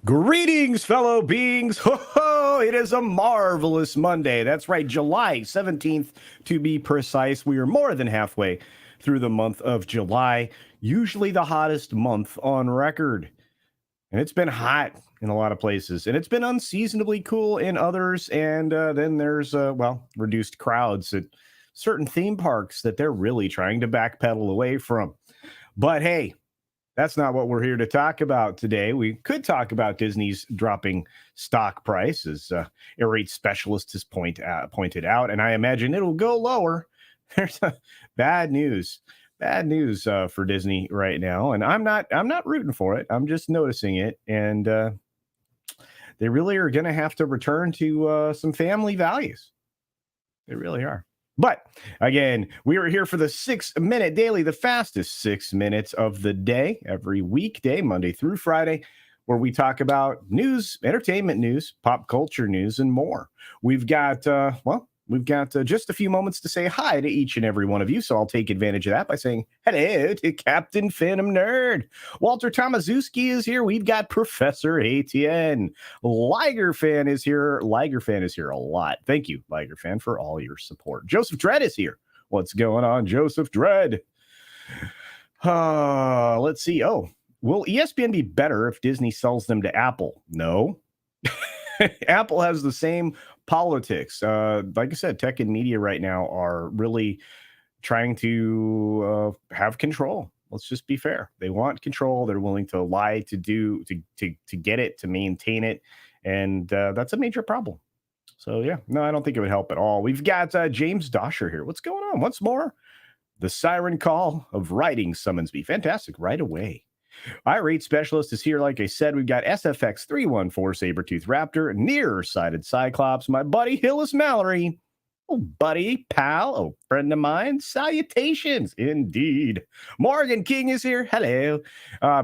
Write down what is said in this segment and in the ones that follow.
Greetings, fellow beings. Ho ho! It is a marvelous Monday. That's right, July 17th to be precise. We are more than halfway through the month of July, usually the hottest month on record. And it's been hot in a lot of places, and it's been unseasonably cool in others. And then there's, reduced crowds at certain theme parks that they're really trying to backpedal away from. But hey, that's not what we're here to talk about today. We could talk about Disney's dropping stock price, as Irate Specialist has pointed out, and I imagine it'll go lower. There's bad news, for Disney right now, and I'm not rooting for it. I'm just noticing it, and they really are going to have to return to some family values. They really are. But again, we are here for the 6-minute daily, the fastest 6 minutes of the day, every weekday, Monday through Friday, where we talk about news, entertainment news, pop culture news, and more. We've got, just a few moments to say hi to each and every one of you. So I'll take advantage of that by saying hello to Captain Phantom Nerd. Walter Tomaszewski is here. We've got Professor ATN. Liger Fan is here. Liger Fan is here a lot. Thank you, Liger Fan, for all your support. Joseph Dredd is here. What's going on, Joseph Dredd? Let's see. Oh, will ESPN be better if Disney sells them to Apple? No. Apple has the same politics. Like I said, tech and media right now are really trying to have control. Let's just be fair. They want control. They're willing to lie to get it, to maintain it. And that's a major problem. So, yeah, no, I don't think it would help at all. We've got James Dosher here. What's going on? Once more, the siren call of writing summons me. Fantastic. Right away. Irate Specialist is here. Like I said, we've got SFX 314 Sabretooth Raptor, Near-Sighted Cyclops, my buddy Hillis Mallory. Oh, buddy, pal, oh, friend of mine. Salutations, indeed. Morgan King is here. Hello.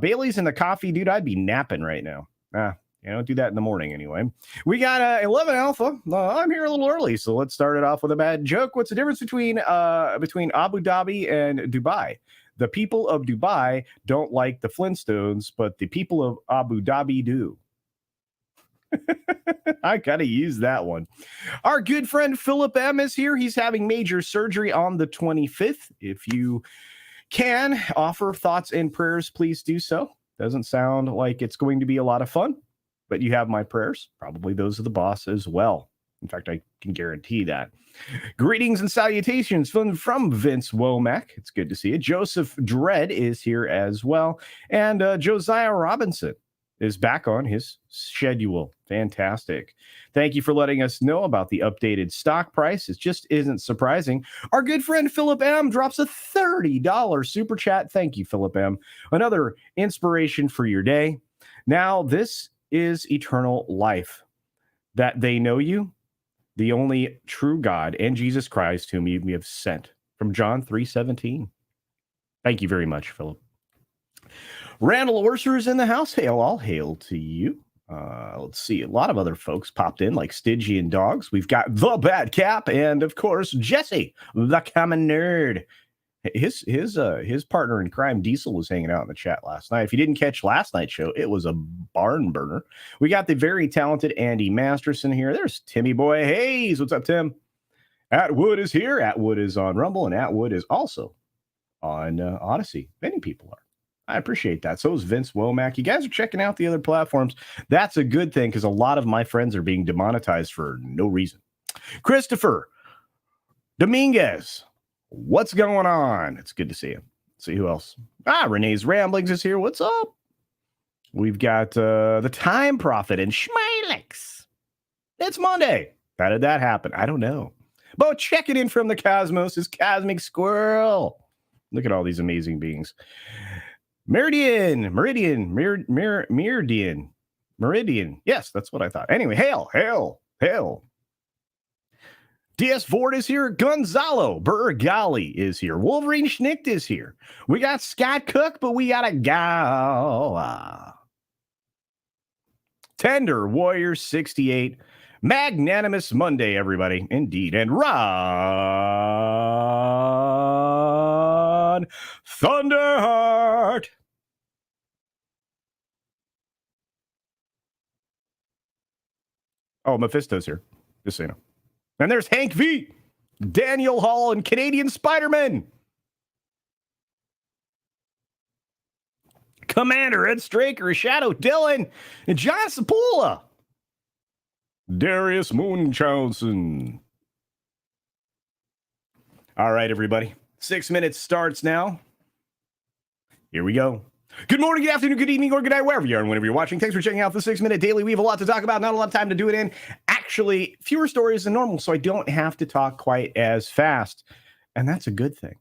Bailey's in the coffee, dude. I'd be napping right now. Don't do that in the morning anyway. We got 11 Alpha. I'm here a little early, so let's start it off with a bad joke. What's the difference between Abu Dhabi and Dubai? The people of Dubai don't like the Flintstones, but the people of Abu Dhabi do. I got to use that one. Our good friend Philip M. is here. He's having major surgery on the 25th. If you can offer thoughts and prayers, please do so. Doesn't sound like it's going to be a lot of fun, but you have my prayers. Probably those of the boss as well. In fact, I can guarantee that. Greetings and salutations from Vince Womack. It's good to see you. Joseph Dredd is here as well. And Josiah Robinson is back on his schedule. Fantastic. Thank you for letting us know about the updated stock price. It just isn't surprising. Our good friend Philip M. drops a $30 super chat. Thank you, Philip M. Another inspiration for your day. Now, this is eternal life, that they know you, the only true God, and Jesus Christ, whom you have sent. From John 3:17. Thank you very much, Philip. Randall Orser is in the house. Hail, all hail to you. Let's see. A lot of other folks popped in, like Stygian Dogs. We've got The Bad Cap, and, of course, Jesse, the Common Nerd. His partner in crime, Diesel, was hanging out in the chat last night. If you didn't catch last night's show, it was a barn burner. We got the very talented Andy Masterson here. There's Timmy Boy Hayes. What's up, Tim? Atwood is here. Atwood is on Rumble, and Atwood is also on Odysee. Many people are. I appreciate that. So is Vince Womack. You guys are checking out the other platforms. That's a good thing, because a lot of my friends are being demonetized for no reason. Christopher Dominguez. What's going on? It's good to see you. Let's see who else. Renee's Ramblings is here. What's up? We've got the Time Prophet and Schmilix. It's Monday. How did that happen? I don't know. But checking in from the cosmos is Cosmic Squirrel. Look at all these amazing beings. Meridian. Yes, that's what I thought. Anyway, hail. DS Ford is here. Gonzalo Bergali is here. Wolverine Schnicht is here. We got Scott Cook, but we got a go. Tender Warrior 68. Magnanimous Monday, everybody. Indeed. And Ron Thunderheart. Oh, Mephisto's here, just so you know. And there's Hank V, Daniel Hall, and Canadian Spider-Man. Commander Ed Straker, Shadow Dylan, and John Sapula. Darius Munchausen. All right, everybody. 6 minutes starts now. Here we go. Good morning, good afternoon, good evening, or good night, wherever you are and whenever you're watching. Thanks for checking out the 6 Minute Daily. We have a lot to talk about, not a lot of time to do it in. Actually, fewer stories than normal, so I don't have to talk quite as fast. And that's a good thing.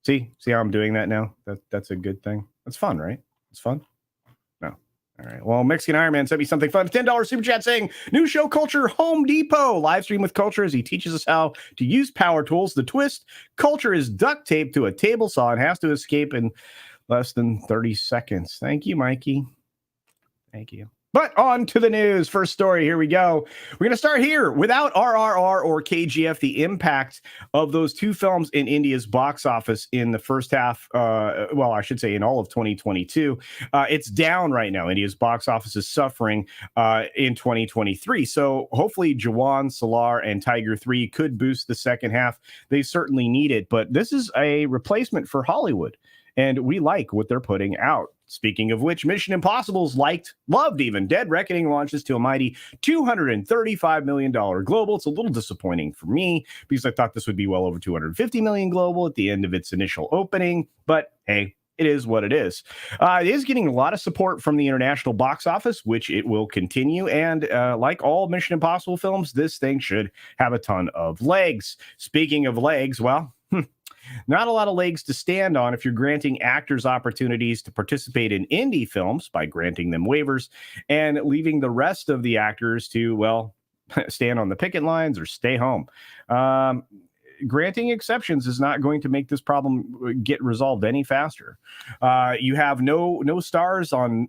See how I'm doing that now? That's a good thing. That's fun, right? It's fun? No. All right. Well, Mexican Iron Man sent me something fun. $10 super chat saying, new show Culture Home Depot. Live stream with Culture as he teaches us how to use power tools. The twist, Culture is duct taped to a table saw and has to escape in less than 30 seconds. Thank you, Mikey. Thank you. But on to the news. First story, here we go. We're going to start here. Without RRR or KGF, the impact of those two films in India's box office in the first half, well, I should say in all of 2022, it's down right now. India's box office is suffering in 2023. So hopefully Jawan, Salar, and Tiger 3 could boost the second half. They certainly need it. But this is a replacement for Hollywood, and we like what they're putting out. Speaking of which, Mission Impossible's loved even. Dead Reckoning launches to a mighty $235 million global. It's a little disappointing for me because I thought this would be well over $250 million global at the end of its initial opening. But hey, it is what it is. It is getting a lot of support from the international box office, which it will continue. And like all Mission Impossible films, this thing should have a ton of legs. Speaking of legs, well, not a lot of legs to stand on if you're granting actors opportunities to participate in indie films by granting them waivers and leaving the rest of the actors to, well, stand on the picket lines or stay home. Granting exceptions is not going to make this problem get resolved any faster. You have no stars on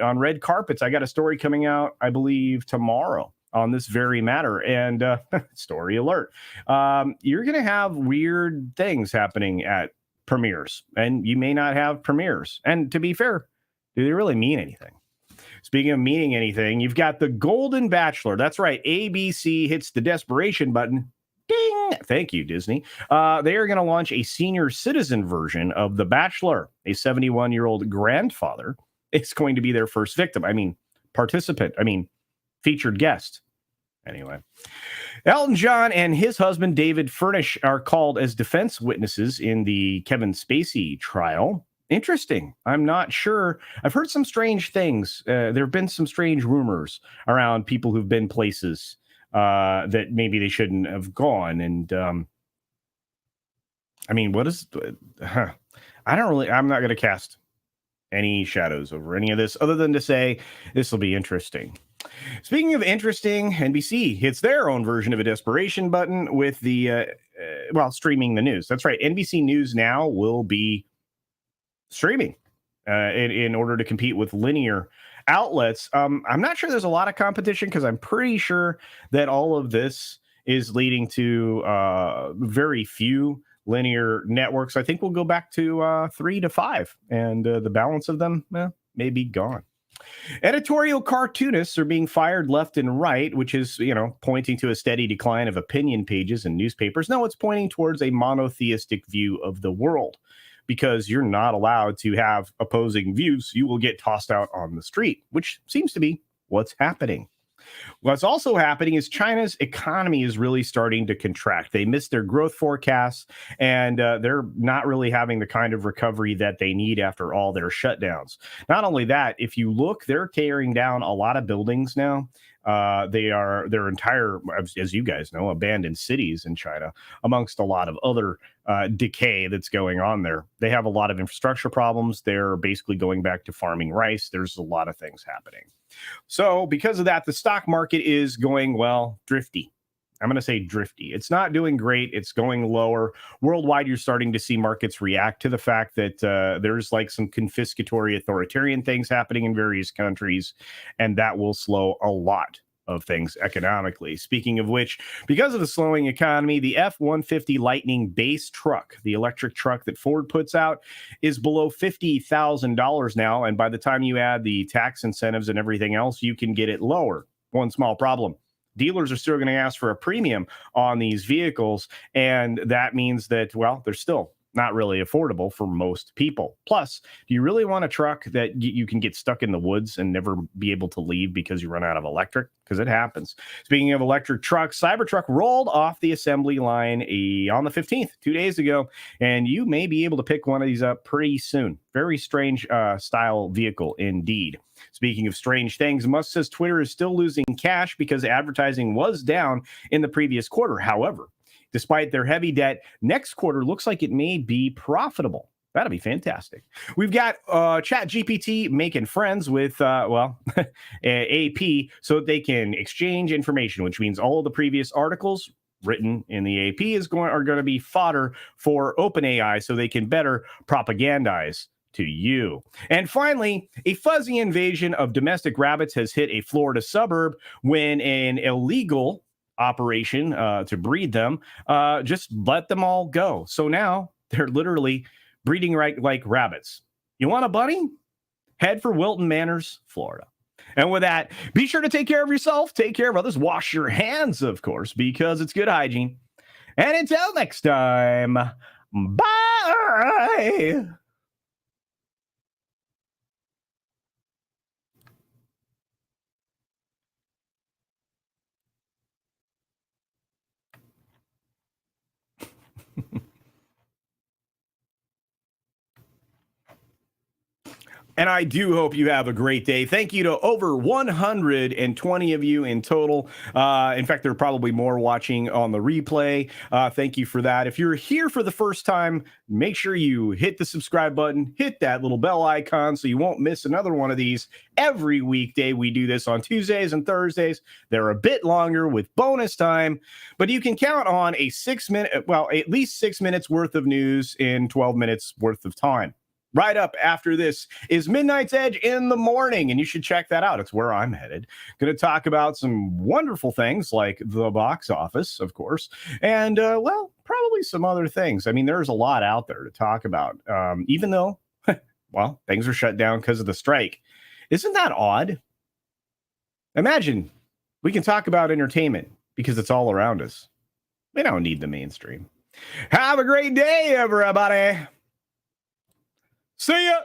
red carpets. I got a story coming out, I believe, tomorrow on this very matter. And story alert, you're going to have weird things happening at premieres, and you may not have premieres. And to be fair, do they really mean anything? Speaking of meaning anything, you've got the Golden Bachelor. That's right. ABC hits the Desperation button. Ding! Thank you, Disney. They are going to launch a senior citizen version of The Bachelor. A 71-year-old grandfather is going to be their first victim. Featured guest. Anyway, Elton John and his husband David Furnish are called as defense witnesses in the Kevin Spacey trial. Interesting. I'm not sure. I've heard some strange things. There have been some strange rumors around people who've been places that maybe they shouldn't have gone. And what is? I'm not going to cast any shadows over any of this other than to say this will be interesting. Speaking of interesting, NBC hits their own version of a Desperation button with the, streaming the news. That's right. NBC News now will be streaming in order to compete with linear outlets. I'm not sure there's a lot of competition because I'm pretty sure that all of this is leading to very few linear networks. I think we'll go back to 3 to 5, and the balance of them may be gone. Editorial cartoonists are being fired left and right, which is, pointing to a steady decline of opinion pages in newspapers. No, it's pointing towards a monotheistic view of the world, because you're not allowed to have opposing views. You will get tossed out on the street, which seems to be what's happening. What's also happening is China's economy is really starting to contract. They missed their growth forecasts, and they're not really having the kind of recovery that they need after all their shutdowns. Not only that, if you look, they're tearing down a lot of buildings now. Their entire, as you guys know, abandoned cities in China, amongst a lot of other decay that's going on there. They have a lot of infrastructure problems. They're basically going back to farming rice. There's a lot of things happening. So because of that, the stock market is going, drifty. I'm going to say drifty. It's not doing great. It's going lower. Worldwide, you're starting to see markets react to the fact that there's like some confiscatory authoritarian things happening in various countries, and that will slow a lot of things economically. Speaking of which, because of the slowing economy, the F-150 Lightning base truck, the electric truck that Ford puts out, is below $50,000 now. And by the time you add the tax incentives and everything else, you can get it lower. One small problem: dealers are still going to ask for a premium on these vehicles. And that means that, well, they're still not really affordable for most people. Plus, do you really want a truck that you can get stuck in the woods and never be able to leave because you run out of electric? Because it happens. Speaking of electric trucks, Cybertruck rolled off the assembly line on the 15th, 2 days ago, and you may be able to pick one of these up pretty soon. Very strange style vehicle indeed. Speaking of strange things, Musk says Twitter is still losing cash because advertising was down in the previous quarter. However, despite their heavy debt, next quarter looks like it may be profitable. That'll be fantastic. We've got ChatGPT making friends with, AP so they can exchange information, which means all of the previous articles written in the AP are going to be fodder for OpenAI so they can better propagandize to you. And finally, a fuzzy invasion of domestic rabbits has hit a Florida suburb when an illegal operation to breed them just let them all go. So now they're literally breeding like rabbits. You want a bunny? Head for Wilton Manors, Florida. And with that, be sure to take care of yourself, take care of others, wash your hands, of course, because it's good hygiene. And until next time, bye. And I do hope you have a great day. Thank you to over 120 of you in total. In fact, there are probably more watching on the replay. Thank you for that. If you're here for the first time, make sure you hit the subscribe button, hit that little bell icon so you won't miss another one of these. Every weekday, we do this on Tuesdays and Thursdays. They're a bit longer with bonus time, but you can count on at least 6 minutes worth of news in 12 minutes worth of time. Right up after this is Midnight's Edge in the morning, and you should check that out. It's where I'm headed. Going to talk about some wonderful things like the box office, of course, and, probably some other things. I mean, there's a lot out there to talk about, even though, things are shut down because of the strike. Isn't that odd? Imagine we can talk about entertainment because it's all around us. We don't need the mainstream. Have a great day, everybody. See ya.